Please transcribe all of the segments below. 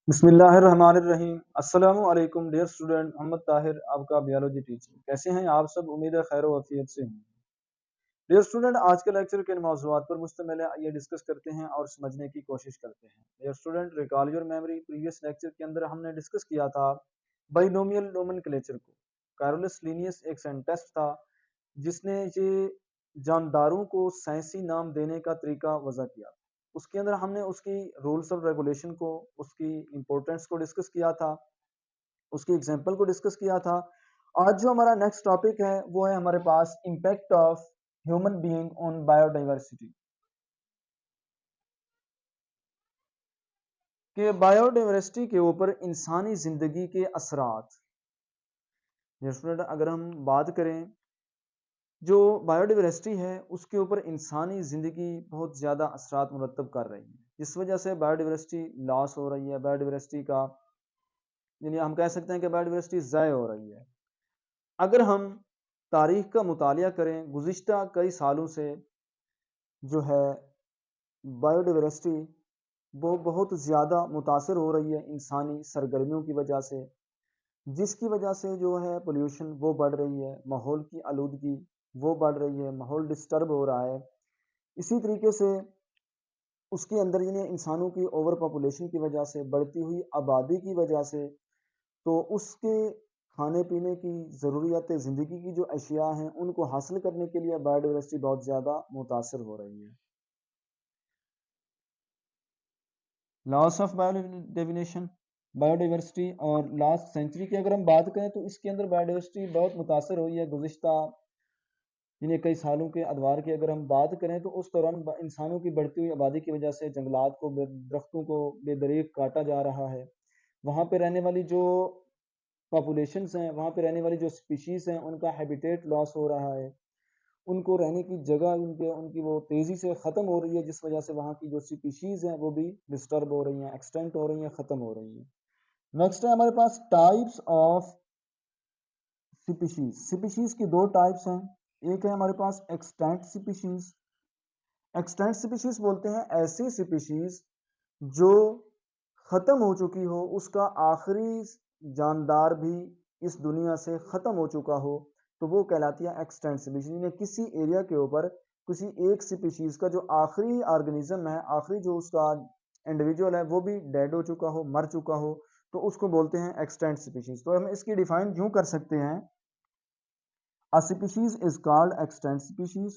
बिस्मिल्लाहिर्रहमानिर्रहीम। अस्सलामु अलैकुम डियर स्टूडेंट, मोहम्मद ताहिर आपका बायोलॉजी टीचर। कैसे हैं आप सब? उम्मीद है खैर वफियत से होंगे। डियर स्टूडेंट, आज के लेक्चर के मौज़ूआत पर मुश्तमिल है, आइए डिस्कस करते हैं और समझने की कोशिश करते हैं। Dear student, recall your memory. Previous lecture के अंदर हमने डिस्कस किया था बाइनोमियल नोमेनक्लेचर को। कैरोलस लीनियस एक साइंटिस्ट था जिसने ये जानदारों को साइंसी नाम देने का तरीका वज़ा किया। उसके अंदर हमने उसकी रूल्स और रेगुलेशन को, उसकी इंपॉर्टेंस को डिस्कस किया था, उसकी एग्जांपल को डिस्कस किया था। आज जो हमारा नेक्स्ट टॉपिक है वो है हमारे पास impact of human being on biodiversity. कि बायोडाइवर्सिटी के ऊपर इंसानी जिंदगी के असरात। स्टूडेंट, अगर हम बात करें जो बायोडाइवर्सिटी है उसके ऊपर इंसानी ज़िंदगी बहुत ज़्यादा असरात मुरतब कर रही है, जिस वजह से बायोडाइवर्सिटी लॉस हो रही है। बायोडाइवर्सिटी का यानी हम कह सकते हैं कि बायोडाइवर्सिटी ज़ाय हो रही है। अगर हम तारीख का मुतालिया करें, गुज़िश्ता कई सालों से जो है बायोडाइवर्सिटी वो बहुत ज़्यादा मुतासर हो रही है इंसानी सरगर्मियों की वजह से, जिसकी वजह से जो है पोल्यूशन वो बढ़ रही है, माहौल की आलूदगी वो बढ़ रही है, माहौल डिस्टर्ब हो रहा है। इसी तरीके से उसके अंदर यानी इंसानों की ओवर पॉपुलेशन की वजह से, बढ़ती हुई आबादी की वजह से, तो उसके खाने पीने की ज़रूरियात ज़िंदगी की जो अशिया हैं उनको हासिल करने के लिए बायोडाइवर्सिटी बहुत ज़्यादा मुतासर हो रही है। लॉस ऑफ बायोडिविनेशन, बायोडाइवर्सिटी और लास्ट सेंचुरी की अगर हम बात करें तो इसके अंदर बायोडाइवर्सिटी बहुत मुतासर हुई है। गुज़िश्ता यानी कई सालों के अदवार की अगर हम बात करें तो उस दौरान इंसानों की बढ़ती हुई आबादी की वजह से जंगलात को, दरख्तों को बेदरीग काटा जा रहा है। वहाँ पे रहने वाली जो पॉपुलेशंस हैं, वहाँ पे रहने वाली जो स्पीशीज़ हैं, उनका हैबिटेट लॉस हो रहा है। उनको रहने की जगह उनके उनकी वो तेज़ी से ख़त्म हो रही है, जिस वजह से वहाँ की जो स्पीशीज़ हैं वो भी डिस्टर्ब हो रही हैं, एक्सटेंट हो रही हैं, ख़त्म हो रही हैं। नेक्स्ट है हमारे पास टाइप्स ऑफ स्पीशीज़। स्पीशीज़ की दो टाइप्स हैं। एक है हमारे पास एक्सटेंट स्पीशीज़। एक्सटेंट स्पीशीज़ बोलते हैं ऐसी स्पीशीज़ जो ख़त्म हो चुकी हो, उसका आखिरी जानदार भी इस दुनिया से ख़त्म हो चुका हो, तो वो कहलाती है एक्सटेंट स्पीशीज़। यानी किसी एरिया के ऊपर किसी एक स्पीशीज़ का जो आखिरी ऑर्गेनिज्म है, आखिरी जो उसका इंडिविजुअल है वो भी डेड हो चुका हो, मर चुका हो, तो उसको बोलते हैं एक्सटेंट स्पीशीज़। तो हम इसकी डिफाइन यूं कर सकते हैं, a species is called extant species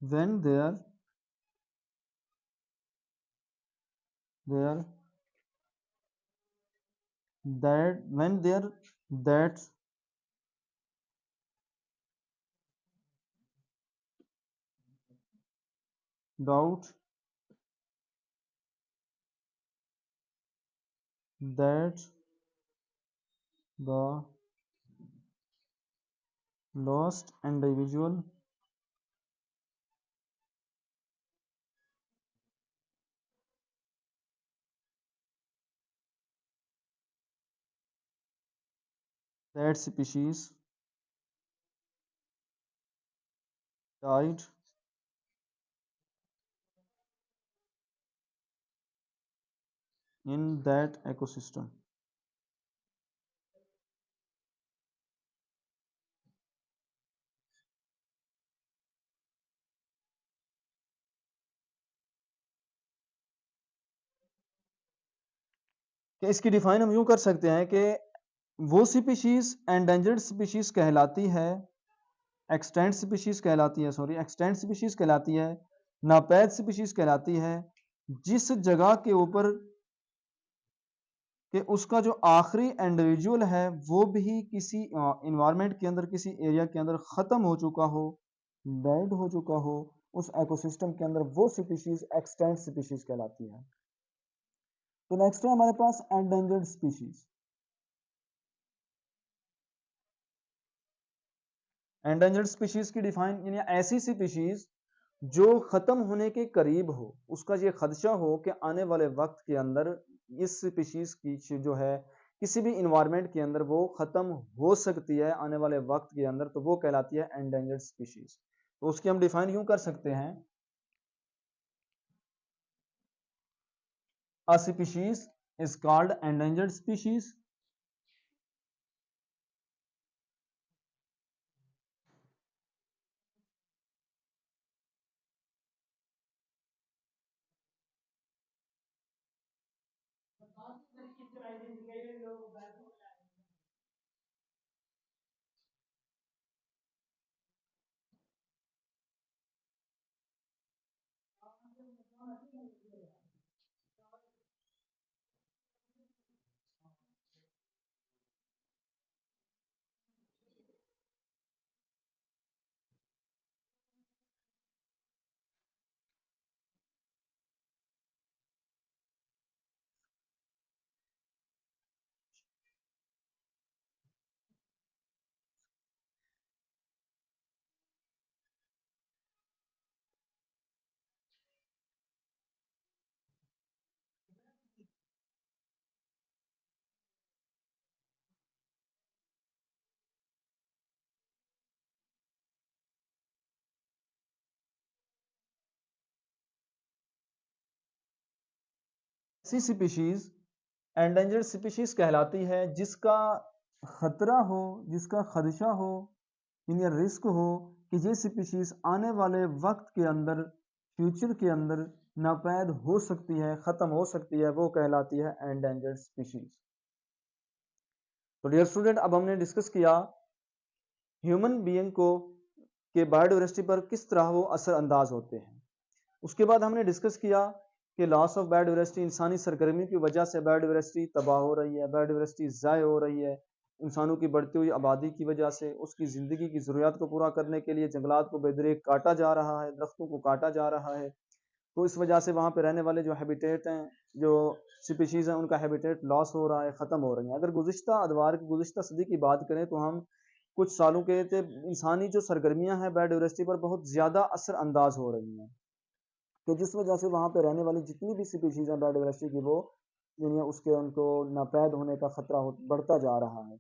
when there that when there that doubt that the lost individual that species died in that ecosystem। कि इसकी डिफाइन हम यूं कर सकते हैं कि वो स्पीशीज एंडेंजर्ड स्पीशीज कहलाती है, एक्सटेंट स्पीशीज कहलाती है, सॉरी एक्सटेंट स्पीशीज कहलाती है, नापैद स्पीशीज कहलाती है, जिस जगह के ऊपर कि उसका जो आखिरी इंडिविजुअल है वो भी किसी इन्वायरमेंट के अंदर, किसी एरिया के अंदर ख़त्म हो चुका हो, डेड हो चुका हो, उस इकोसिस्टम के अंदर वो स्पीशीज एक्सटेंट स्पीशीज कहलाती है। तो नेक्स्ट है हमारे पास एंडेंजर्ड स्पीशीज। एंडेंजर्ड स्पीशीज की डिफाइन यानी ऐसी स्पीशीज जो खत्म होने के करीब हो, उसका ये खदशा हो कि आने वाले वक्त के अंदर इस स्पीशीज की जो है किसी भी इन्वायरमेंट के अंदर वो खत्म हो सकती है आने वाले वक्त के अंदर, तो वो कहलाती है एंडेंजर्ड स्पीशीज। तो उसकी हम डिफाइन यूं कर सकते हैं, a species is called endangered species ऐसी स्पीशीज एंडेंजर्ड स्पीशीज कहलाती है जिसका खतरा हो, जिसका खदशा हो, यानी रिस्क हो कि ये स्पीशीज आने वाले वक्त के अंदर, फ्यूचर के अंदर नापैद हो सकती है, खत्म हो सकती है, वो कहलाती है एंडेंजर्ड स्पीशीज। तो डियर स्टूडेंट, अब हमने डिस्कस किया ह्यूमन बीइंग को के बायोडाइवर्सिटी पर किस तरह वो असरअंदाज होते हैं। उसके बाद हमने डिस्कस किया कि लॉस ऑफ बायोडाइवर्सिटी, इंसानी सरगर्मी की वजह से बायोडाइवर्सिटी तबाह हो रही है, बायोडाइवर्सिटी ज़ाय हो रही है, इंसानों की बढ़ती हुई आबादी की वजह से उसकी ज़िंदगी की ज़रूरियात को पूरा करने के लिए जंगलात को बेदरेक काटा जा रहा है, दरख्तों को काटा जा रहा है। तो इस वजह से वहाँ पे रहने वाले जो हैबिटेट हैं, जो स्पीशीज़ हैं, उनका हैबिटेट लॉस हो रहा है, ख़त्म हो रही हैं। अगर गुज़िश्ता अदवार की, गुज़िश्ता सदी की बात करें तो हम कुछ सालों के इंसानी जो सरगर्मियाँ हैं बायोडाइवर्सिटी पर बहुत ज़्यादा असरअंदाज हो रही हैं, तो जिस वजह से वहाँ पे रहने वाली जितनी भी स्पीशीज हैं बायोडाइवर्सिटी की, वो दुनिया उसके उनको नापैद होने का खतरा बढ़ता जा रहा है।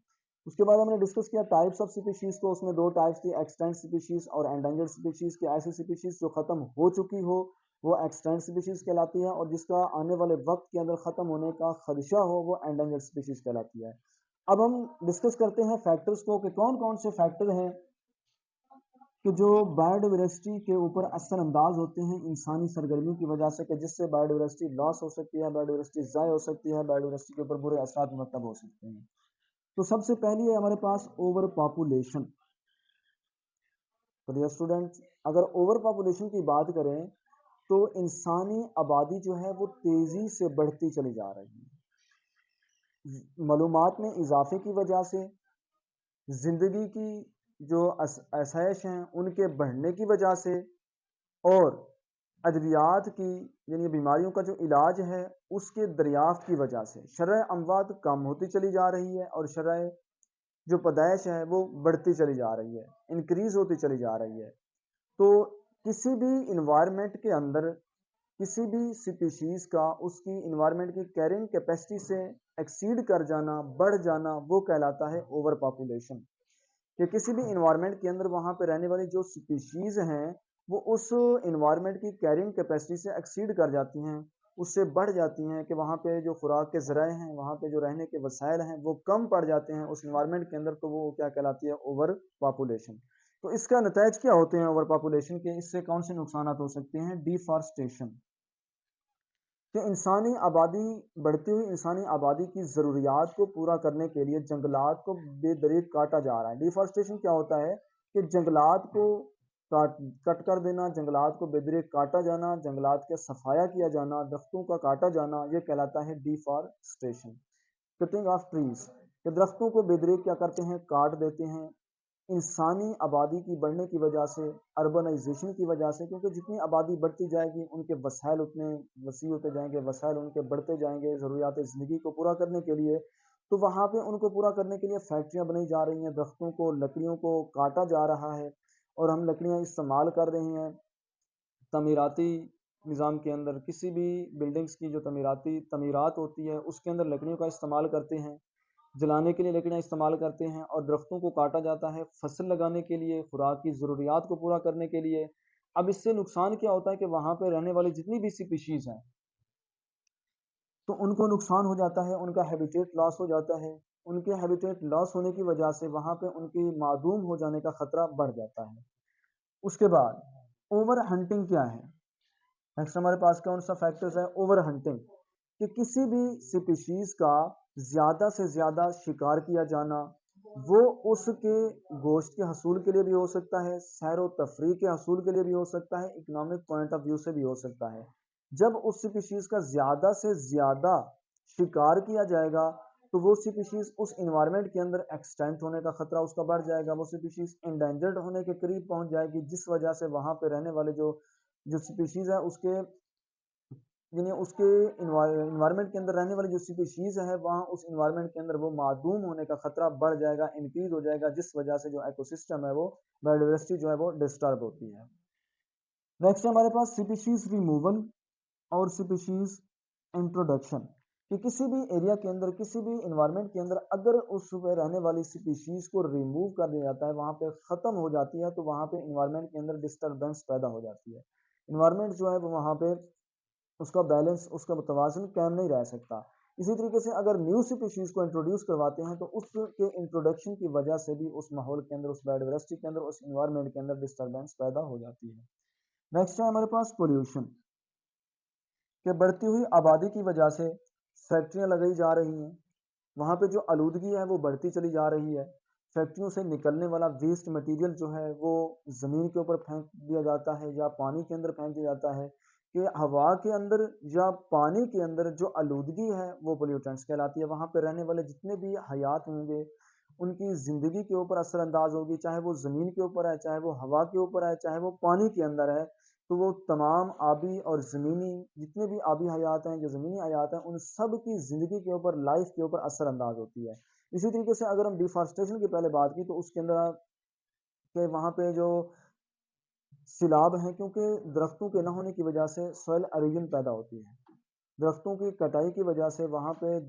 उसके बाद हमने डिस्कस किया टाइप्स ऑफ स्पीशीज को। उसमें दो टाइप्स थी, एक्सटेंट स्पीशीज और एंडेंजर्ड स्पीशीज की। ऐसी स्पीशीज जो खत्म हो चुकी हो वो एक्सटेंट स्पीशीज कहलाती है, और जिसका आने वाले वक्त के अंदर खत्म होने का खदशा हो वो एंडेंजर्ड स्पीशीज कहलाती है। अब हम डिस्कस करते हैं फैक्टर्स को कि कौन कौन से फैक्टर हैं कि जो बायोडाइवर्सिटी के ऊपर असरअंदाज होते हैं इंसानी सरगर्मी की वजह से, कि जिससे बायोडाइवर्सिटी लॉस हो सकती है, बायोडाइवर्सिटी ज़ाय हो सकती है, बायोडाइवर्सिटी के ऊपर बुरे असर मुरतब हो सकते हैं। तो सबसे पहली है हमारे पास ओवर पॉपुलेशन। तो डियर स्टूडेंट्स, अगर ओवर पॉपुलेशन की बात करें तो इंसानी आबादी जो है वो तेज़ी से बढ़ती चली जा रही है, मालूमात में इजाफे की वजह से, ज़िंदगी की जो आसाइश हैं उनके बढ़ने की वजह से, और अद्वियात की यानी बीमारियों का जो इलाज है उसके दरियाफ्त की वजह से शरह अमवात कम होती चली जा रही है, और शरह जो पैदाइश है वो बढ़ती चली जा रही है, इंक्रीज होती चली जा रही है। तो किसी भी इन्वायरमेंट के अंदर किसी भी स्पीशीज का उसकी इन्वायरमेंट की कैरिंग कैपेसिटी से एक्सीड कर जाना, बढ़ जाना, वो कहलाता है ओवर पॉपुलेशन। कि किसी भी इन्वायरमेंट के अंदर वहाँ पे रहने वाली जो स्पीशीज हैं वो उस इन्वायरमेंट की कैरिंग कैपेसिटी से एक्सीड कर जाती हैं, उससे बढ़ जाती हैं, कि वहाँ पे जो खुराक के ज़राए हैं, वहाँ पे जो रहने के वसाइल हैं वो कम पड़ जाते हैं उस इन्वायरमेंट के अंदर, तो वो क्या कहलाती है, ओवर पॉपुलेशन। तो इसका नतीज क्या होते हैं ओवर पॉपुलेशन के, इससे कौन से नुकसान हो सकते हैं? डिफॉरेस्टेशन, कि इंसानी आबादी, बढ़ती हुई इंसानी आबादी की ज़रूरियात को पूरा करने के लिए जंगलात को बेदरीक काटा जा रहा है। डिफॉरेस्टेशन क्या होता है कि जंगलात को काट कट कर देना, जंगलात को बेदरीक काटा जाना, जंगलात का सफाया किया जाना, दरख्तों का काटा जाना, ये कहलाता है डिफॉरेस्टेशन। कटिंग ऑफ ट्रीज, कि दरख्तों को बेदरीक क्या करते हैं, काट देते हैं, इंसानी आबादी की बढ़ने की वजह से, अर्बनाइजेशन की वजह से, क्योंकि जितनी आबादी बढ़ती जाएगी उनके वसाइल उतने वसी होते जाएंगे, वसाइल उनके बढ़ते जाएंगे ज़रूरियात ज़िंदगी को पूरा करने के लिए। तो वहाँ पे उनको पूरा करने के लिए फैक्ट्रियाँ बनाई जा रही हैं, दरख्तों को, लकड़ियों को काटा जा रहा है और हम लकड़ियाँ इस्तेमाल कर रहे हैं तमीराती निज़ाम के अंदर। किसी भी बिल्डिंग्स की जो तमीरात होती है उसके अंदर लकड़ियों का इस्तेमाल करते हैं, जलाने के लिए लकड़ियाँ इस्तेमाल करते हैं और दरख्तों को काटा जाता है फसल लगाने के लिए, खुराक की ज़रूरियात को पूरा करने के लिए। अब इससे नुकसान क्या होता है कि वहाँ पे रहने वाली जितनी भी स्पीशीज़ हैं, तो उनको नुकसान हो जाता है, उनका हैबिटेट लॉस हो जाता है। उनके हैबिटेट लॉस होने की वजह से वहाँ पे उनकी मादूम हो जाने का खतरा बढ़ जाता है। उसके बाद ओवर हंटिंग क्या है? नेक्स्ट हमारे पास कौन सा फैक्टर्स है? ओवर हंटिंग, कि किसी भी स्पीशीज का ज्यादा से ज्यादा शिकार किया जाना, वो उसके गोश्त के हसूल के लिए भी हो सकता है, सैर व तफरीह के हसूल के लिए भी हो सकता है, इकोनॉमिक पॉइंट ऑफ व्यू से भी हो सकता है। जब उस स्पीशीज का ज्यादा से ज्यादा शिकार किया जाएगा तो वो स्पीशीज उस इन्वायरमेंट के अंदर एक्सटेंट होने का खतरा उसका बढ़ जाएगा, वो स्पीशीज इंडेंजर्ड होने के करीब पहुंच जाएगी, जिस वजह से वहां पे रहने वाले जो जो स्पीशीज है उसके यानी उसके इन्वायरमेंट के अंदर रहने वाली जो स्पीशीज है वहाँ उस इन्वायरमेंट के अंदर वो मादूम होने का खतरा बढ़ जाएगा, इंक्रीज हो जाएगा, जिस वजह से जो इकोसिस्टम है वो बायोडाइवर्सिटी जो है वो डिस्टर्ब होती है। नेक्स्ट हमारे पास स्पीशीज रिमूवल और स्पीशीज इंट्रोडक्शन, कि किसी भी एरिया के अंदर, किसी भी इन्वायरमेंट के अंदर अगर उस पे रहने वाली स्पीशीज को रिमूव कर दिया जाता है, वहाँ पे ख़त्म हो जाती है, तो वहाँ पे इन्वायरमेंट के अंदर डिस्टर्बेंस पैदा हो जाती है। इन्वायरमेंट जो है वो वहाँ पे उसका बैलेंस, उसका मुतवाज़न कायम नहीं रह सकता। इसी तरीके से अगर न्यू स्पीशीज़ को इंट्रोड्यूस करवाते हैं तो उसके इंट्रोडक्शन की वजह से भी उस माहौल के अंदर, उस बायोडाइवर्सिटी के अंदर, उस इन्वायरमेंट के अंदर डिस्टर्बेंस पैदा हो जाती है। नेक्स्ट है हमारे पास पोल्यूशन, कि बढ़ती हुई आबादी की वजह से फैक्ट्रियाँ लगाई जा रही हैं, वहाँ पे जो आलूदगी है वो बढ़ती चली जा रही है। फैक्ट्रियों से निकलने वाला वेस्ट मटेरियल जो है वो ज़मीन के ऊपर फेंक दिया जाता है या पानी के अंदर फेंक दिया जाता है, कि हवा के अंदर या पानी के अंदर जो आलूदगी है वो पोल्यूटेंट्स कहलाती है। वहाँ पे रहने वाले जितने भी हयात होंगे उनकी ज़िंदगी के ऊपर असरअंदाज होगी, चाहे वो ज़मीन के ऊपर है, चाहे वो हवा के ऊपर है, चाहे वो पानी के अंदर है। तो वो तमाम आबी और ज़मीनी जितने भी आबी हयात हैं, जो ज़मीनी हयात हैं, उन सब की ज़िंदगी के ऊपर, लाइफ के ऊपर असरअंदाज होती है। इसी तरीके से अगर हम डिफॉरेस्टेशन की पहले बात की तो उसके अंदर के वहाँ पे जो सिलाब हैं, क्योंकि दरख्तों के न होने की वजह से सॉइल एरोजन पैदा होती है। दरख्तों की कटाई की वजह से वहाँ पे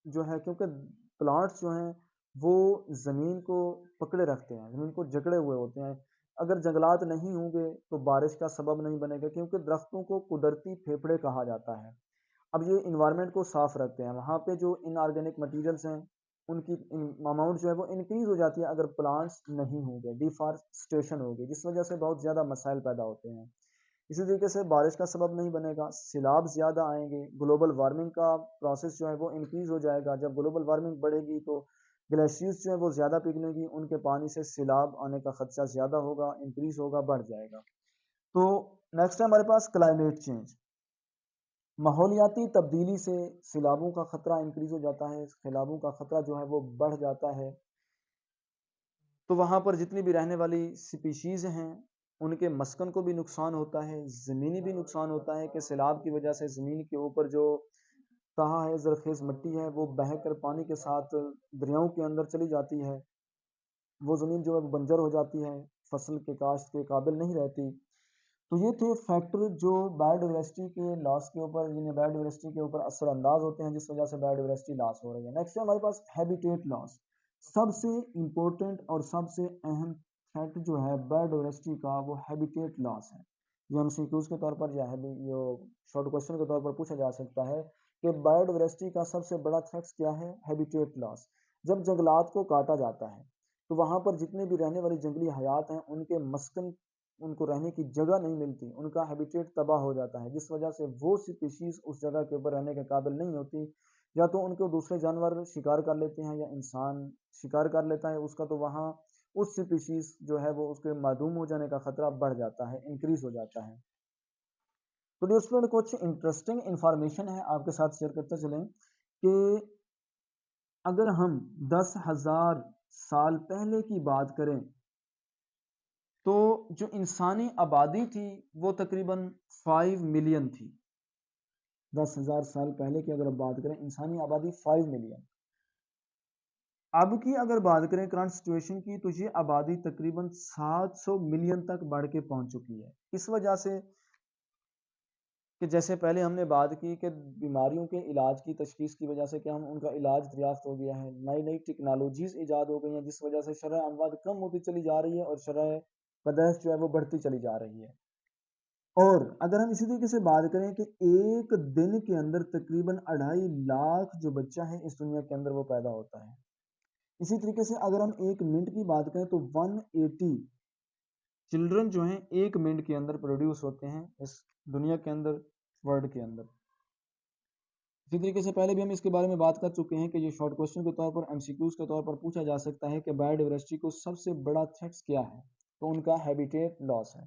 जो है, क्योंकि प्लांट्स जो हैं वो ज़मीन को पकड़े रखते हैं, ज़मीन को जकड़े हुए होते हैं। अगर जंगलात नहीं होंगे तो बारिश का सबब नहीं बनेगा, क्योंकि दरख्तों को कुदरती फेफड़े कहा जाता है। अब ये इन्वायरमेंट को साफ रखते हैं, वहाँ पे जो इनऑर्गेनिक मटेरियल्स हैं उनकी अमाउंट जो है वो इंक्रीज हो जाती है अगर प्लांट्स नहीं होंगे, डिफॉरेस्टेशन होगी, जिस वजह से बहुत ज़्यादा मसाइल पैदा होते हैं। इसी तरीके से बारिश का सबब नहीं बनेगा, सिलाब ज़्यादा आएंगे, ग्लोबल वार्मिंग का प्रोसेस जो है वो इंक्रीज हो जाएगा। जब ग्लोबल वार्मिंग बढ़ेगी तो ग्लेशियर्स जो है वो ज़्यादा पिघलेंगी, उनके पानी से सिलाब आने का खदशा ज़्यादा होगा, इंक्रीज होगा, बढ़ जाएगा। तो नेक्स्ट है हमारे पास क्लाइमेट चेंज, माहौलियाती तब्दीली से सैलाबों का खतरा इंक्रीज हो जाता है, सैलाबों का खतरा जो है वो बढ़ जाता है। तो वहाँ पर जितनी भी रहने वाली स्पीशीज हैं उनके मस्कन को भी नुकसान होता है, ज़मीनी भी नुकसान होता है कि सैलाब की वजह से ज़मीन के ऊपर जो तहा है, ज़रखेज़ मिट्टी है, वो बहकर पानी के साथ दरियाओं के अंदर चली जाती है। वो ज़मीन जो है वो बंजर हो जाती है, फसल के काश्त के काबिल नहीं रहती। तो ये थे फैक्टर जो बायोडाइवर्सिटी के लॉस के ऊपर, यानी बायोडाइवर्सिटी के ऊपर असरअंदाज होते हैं, जिस वजह से बायोडाइवर्सिटी लॉस हो रही है। नेक्स्ट है हमारे पास हैबिटेट लॉस, सबसे इम्पोर्टेंट और सबसे अहम फैक्ट जो है बायोडाइवर्सिटी का वो हैबिटेट लॉस है। ये एमसीक्यूज के तौर पर या ये शॉर्ट क्वेश्चन के तौर पर पूछा जा सकता है कि बायोडाइवर्सिटी का सबसे बड़ा थ्रेट क्या है? Habitat loss. जब जंगलात को काटा जाता है तो वहां पर जितने भी रहने वाली जंगली हयात हैं उनके मस्कन, उनको रहने की जगह नहीं मिलती, उनका हैबिटेट तबाह हो जाता है, जिस वजह से वो स्पीशीज उस जगह के ऊपर रहने के काबिल नहीं होती। या तो उनको दूसरे जानवर शिकार कर लेते हैं या इंसान शिकार कर लेता है उसका, तो वहाँ उस स्पीशीज जो है वो उसके मादूम हो जाने का खतरा बढ़ जाता है, इंक्रीज हो जाता है। तो दोस्तों कुछ इंटरेस्टिंग इंफॉर्मेशन है आपके साथ शेयर करते चलें कि अगर हम 10,000 साल पहले की बात करें तो जो इंसानी आबादी थी वो तकरीबन 5 मिलियन थी। 10,000 साल पहले की अगर बात करें, इंसानी आबादी 5 मिलियन। अब की अगर बात करें करंट सिचुएशन की, तो ये आबादी तकरीबन 700 मिलियन तक बढ़ के पहुंच चुकी है। इस वजह से कि जैसे पहले हमने बात की कि बीमारियों के इलाज की तशखीस की वजह से क्या हम उनका इलाज दरियाफ्त हो गया है, नई नई टेक्नोलॉजीज ईजाद हो गई हैं, जिस वजह से शरह अमवात कम होती चली जा रही है और शरह पैदाइश जो है वो बढ़ती चली जा रही है। और अगर हम इसी तरीके से बात करें कि एक दिन के अंदर तकरीबन 2.5 लाख जो बच्चा है इस दुनिया के अंदर वो पैदा होता है। इसी तरीके से अगर हम एक मिनट की बात करें तो 180 चिल्ड्रन जो हैं एक मिनट के अंदर प्रोड्यूस होते हैं इस दुनिया के अंदर, वर्ल्ड के अंदर। इसी तरीके से पहले भी हम इसके बारे में बात कर चुके हैं कि ये शॉर्ट क्वेश्चन के तौर पर, एमसीक्यूज के तौर पर पूछा जा सकता है कि बायोडाइवर्सिटी को सबसे बड़ा थ्रेट्स क्या है, तो उनका हैबिटेट लॉस है।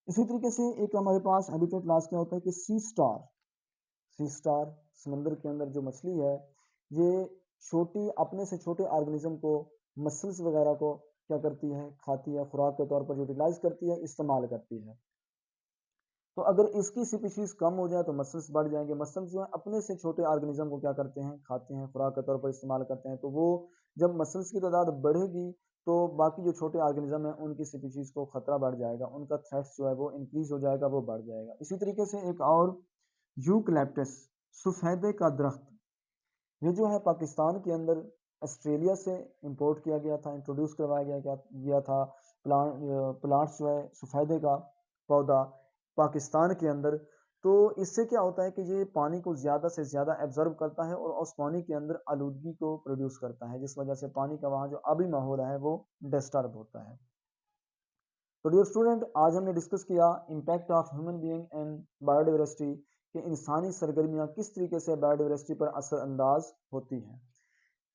इसी तरीके से एक हमारे पास हैबिटेट लॉस क्या होता है कि सी स्टार समंदर के अंदर जो मछली है, ये छोटी अपने से छोटे ऑर्गेनिज्म को, मसल्स वगैरह को क्या करती है, खाती है, खुराक के तौर पर यूटिलाइज करती है, इस्तेमाल करती है। तो अगर इसकी स्पीशीज कम हो जाए तो मसल्स बढ़ जाएंगे। मसल्स जो है अपने से छोटे ऑर्गेनिज्म को क्या करते हैं, खाते हैं, खुराक के तौर पर इस्तेमाल करते हैं। तो वो जब मसल्स की तादाद बढ़ेगी तो बाकी जो छोटे ऑर्गेनिज्म है उनकी स्पीशीज को खतरा बढ़ जाएगा, उनका थ्रेट्स जो है वो इंक्रीज हो जाएगा, वो बढ़ जाएगा। इसी तरीके से एक और यूकलिप्टस, सफेदे का दरख्त, ये जो है पाकिस्तान के अंदर ऑस्ट्रेलिया से इंपोर्ट किया गया था, इंट्रोड्यूस करवाया गया था। प्लांट्स जो है सफेदे का पौधा पाकिस्तान के अंदर, तो इससे क्या होता है कि ये पानी को ज़्यादा से ज़्यादा एब्जॉर्ब करता है और उस पानी के अंदर आलूदगी को प्रोड्यूस करता है, जिस वजह से पानी का वहाँ जो आबी माहौल है वो डिस्टर्ब होता है। तो डियर स्टूडेंट, आज हमने डिस्कस किया impact of human being and biodiversity, कि इंसानी सरगर्मियाँ किस तरीके से बायोडाइवर्सिटी पर असरअंदाज होती हैं।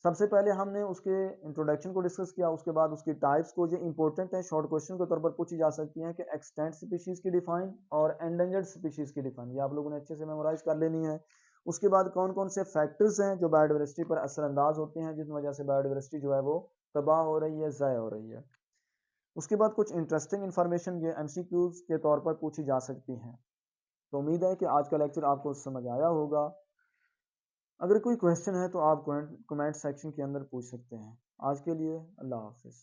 सबसे पहले हमने उसके इंट्रोडक्शन को डिस्कस किया, उसके बाद उसकी टाइप्स को, जो इंपॉर्टेंट है, शॉर्ट क्वेश्चन के तौर पर पूछी जा सकती हैं, कि एक्सटेंट स्पीशीज की डिफाइन और एंडेंजर्ड स्पीशीज की डिफाइन, ये आप लोगों ने अच्छे से मेमोराइज कर लेनी है। उसके बाद कौन कौन से फैक्टर्स हैं जो बायोडाइवर्सिटी पर असरअंदाज होते हैं, जिस वजह से बायोडाइवर्सिटी जो है वो तबाह हो रही है, ज़ाया हो रही है। उसके बाद कुछ इंटरेस्टिंग इन्फॉर्मेशन ये एमसीक्यूज के तौर पर पूछी जा सकती हैं। तो उम्मीद है कि आज का लेक्चर आपको समझ आया होगा। अगर कोई क्वेश्चन है तो आप कमेंट सेक्शन के अंदर पूछ सकते हैं। आज के लिए अल्लाह हाफिज़।